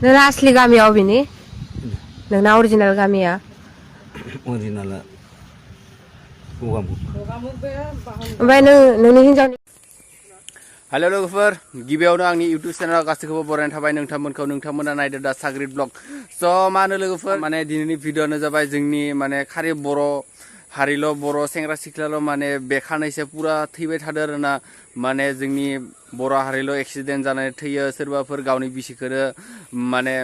नोंना असली गामिया अबेनि नोंना अरिजिनेल गामिया अरिजिनेला गगामुख ओमफ्राय नोंनि हिनजावनि हेलो लोगोफोर गिबियावनो आंनि इउट्यूब चेनेलाव गासैखौबो बरायनाय थाबाय नोंथांमोना नायदो दा साग्रिद ब्लग स' मा होनो लोगोफोर माने दिनैनि भिडिअ'आनो जाबाय जोंनि माने खालि बर' हारिल' बर' सेंग्रा सिख्लाल' माने बेखानैसो पुरा थैबाय थादों आरोना माने जोंनि बर' हारिल' एक्सिडेन्ट जानानै थैयो सोरबाफोर गावनि बिसिखौनो माने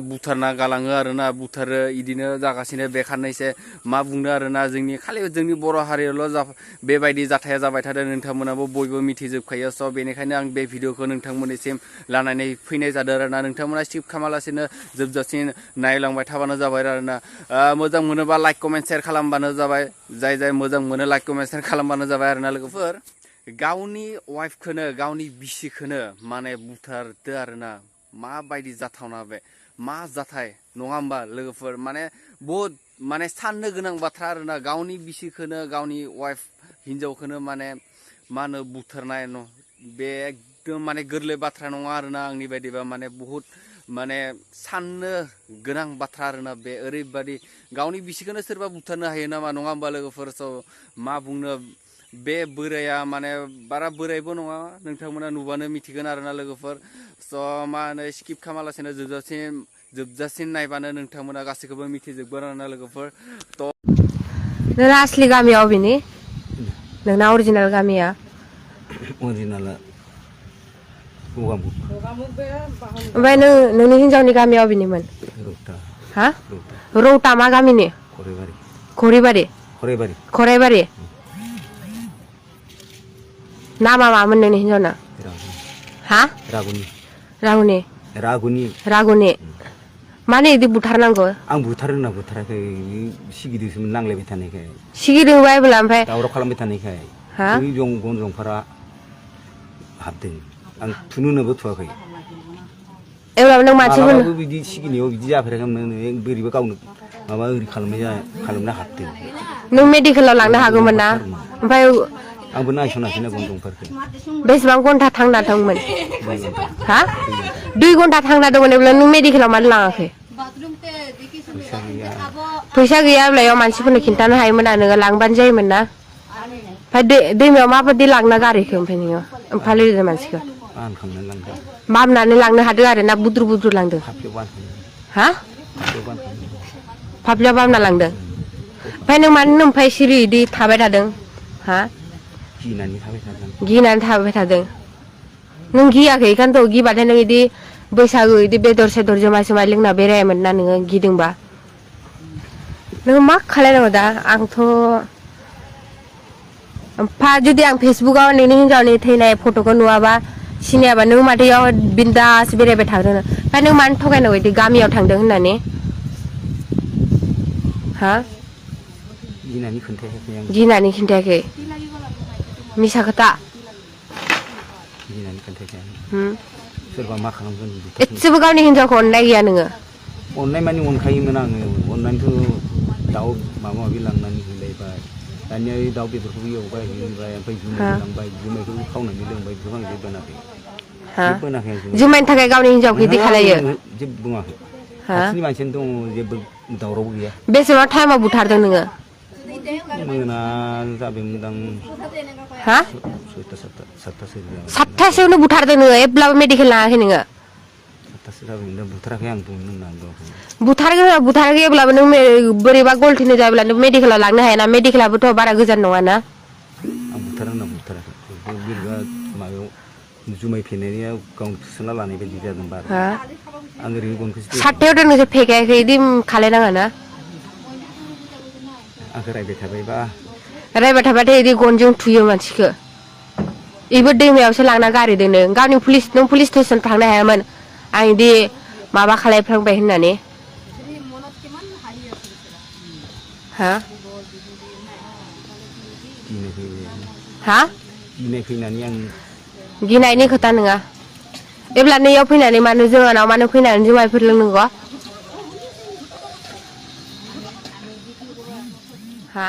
बुथारना गालाङो आरोना बुथारो इदिनो जागासिनो बेखानैसो मा बुंनो आरोना खालि जोंनि बर' हारियावल' बेबायदि जाथाया जाबाय थादों नोंथांमोनाबो बयबो मिथिजोबखायो स' बेनिखायनो आं बे भिडिअ'खौ नोंथांमोननिसिम लानानै फैनाय जादों आरोना नोंथांमोना स्किप खालामालासिनो जोबजासिम नायलांबाय थाबानो जाबाय आरोना मोजां मोनोबा लाइक कमेन्ट शेयार खालामबानो जाबाय जाय मोजां मोनो लाइक कमेन्ट शेयार खालामबानो जाबाय आरोना लोगोफोर गावनि वाइफखौनो गावनि बिसिखौनो माने बुथारदो आरोना माबायदि जाथावना बे मा जाथाय नङा होमबा लोगोफोर माने बहुद माने साननो गोनां बाथ्रा आरोना गावनि बिसिखौनो गावनि वाइफ हिन्जावखौनो माने मा होनो बुथारनाय बे एकदम माने गोरलै बाथ्रा नङा आरोना आंनि बायदिबा माने बहुद माने साननो गोनां बाथ्रा आरोना बे ओरैबायदि गावनि बिसिखौनो सोरबा बुथारनो हायो नामा नङा होमबा लोगोफोर स' मा बुंनो बे बोराया माने बारा बोरायबो नङा नोंथांमोना नुबानो मिथिगोन आरोना लोगोफोर स' मा होनो स्किप खालामालासिनो जोबजासिम नायबानो नोंथांमोना गासैखौबो मिथिजोबगोन आरोना लोगोफोर थ' नोंना असली गामिया अबेनि नोंना अरिजिनेल गामिया अरिजिनेला गगामुख ओमफ्राय नोंनि हिनजावनि गामिया अबेनिमोन रौता हा रौता मा गामिनि खराइबारि नामा मामोन नोंनि हिनजावना हा रागुनि माने इदि बुथारनांगौ आं बुथाराखै सिगिदोंसोमोन नांलायबाय थानायखाय सिगिदों बायबोला ओमफ्राय दावराव खालामबाय थानायखाय गन जंफारा हाबदों आं थुनोबो थुवाखै एब्लाबो नों मानसिफोरनो बिदि सिगिनायाव बिदि जाफेराखैमोन बोरैबा गावनो माबा ओरै खालामना हाबदों नों मेडिकेलाव लांनो हागौमोन ना ओमफ्राय आंबो नायसनाखैना गन जंफारखौ बेसेबां घन्टा थांना दंमोन हा 2 घन्टा थांना दंमोन अब्ला नों मेडिकेलाव मानो लाङाखै फैसा गैयाब्ला मानसिफोरनो खिन्थानो हायोमोन ना नोङो लांबानो जायोमोन ना ओमफ्राय दैमायाव माबायदि लांना गारहैखो ओमफ्राय नोङो फालिदो मानसिखौ बामनानै लांनो हादों आरो ना बुद्रु लांदों हा फाफ्लियाव बामना लांदों ओमफ्राय नों मानो ओमफ्राय सिरि इदि थाबाय थादों हा गिनानै थाबाय थादों नों गियाखै बेखायनोथ' गिबाथाय नों इदि बैसागु इदि बेदर सेदर जुमाय लोंना बेरायामोन ना नोङो गिदोंबा नोङो मा खालायनांगौ दा आंथ' जुदि आं फेसबुकाव नोंनि हिनजावनि थैनाय फट'खौ नुवाबा सिनायाबा नों माथो इयाव बिन्दास बेरायबाय थादों ओमफ्राय नों मानो थगायनांगौ इदि गामियाव थांदों होननानै हा गिनानै खिन्थायाखै मिसा खोथा सोरबा मा खालामगोन एसेबो गावनि हिनजावखौ अननाय गैया नोङो अननाय माने अनखायोमोन आङो अननानैथ' दाउ माबा माबि लांनानै होलायबाय दानिया दाउ बेदरखौबो एवबाय होबाय ओमफ्राय जुमाय लांबाय जुमायखौबो खावनानै लोंबाय बेखौ आं जेबो बोनाखै जुमायनि थाखाय गावनि हिनजावखौ इदि खालायो जेबो बुङाखै खाथिनि मानसियानो दङ जेबो दावरावबो गैया बेसेबां टाइमाव बुथारदों नोङो मोना जाबायमोनदां हा 7थासोआवनो बुथारदों नोङो एब्लाबो मेडिकेल लाङाखै नोङो 7थासो जाबायमोन बुथाराखै आं बुथाराखै अब्लाबो नों बोरैबा गलथिनो जायोब्ला नों मेडिकेलाव लांनो हायाना मेडिकेलाबोथ' बारा गोजान नङाना आं बुथाराखै बोरैबा माबायाव जुमाय फेनाया गावनो थुसोना लानाय बायदि जादों बारा आं ओरैनो गनखौ 7थायावथ' नोंसोर फेखायाखै इदि खालायनाङा ना आंखौ रायबाय थाबाथाय इदि गनजों थुयो मानसिखौ इबो दैमायावसो लांना गारहैदों नों पुलिस स्टेसन थांनो हायामोन आं इदि माबा खालायफ्लांबाय होननानै हा गिनायनि खोथा नङा एब्ला नैयाव फैनानै मानो जोंहानाव मानो फैनानै जुमायफोर लोंनांगौ हा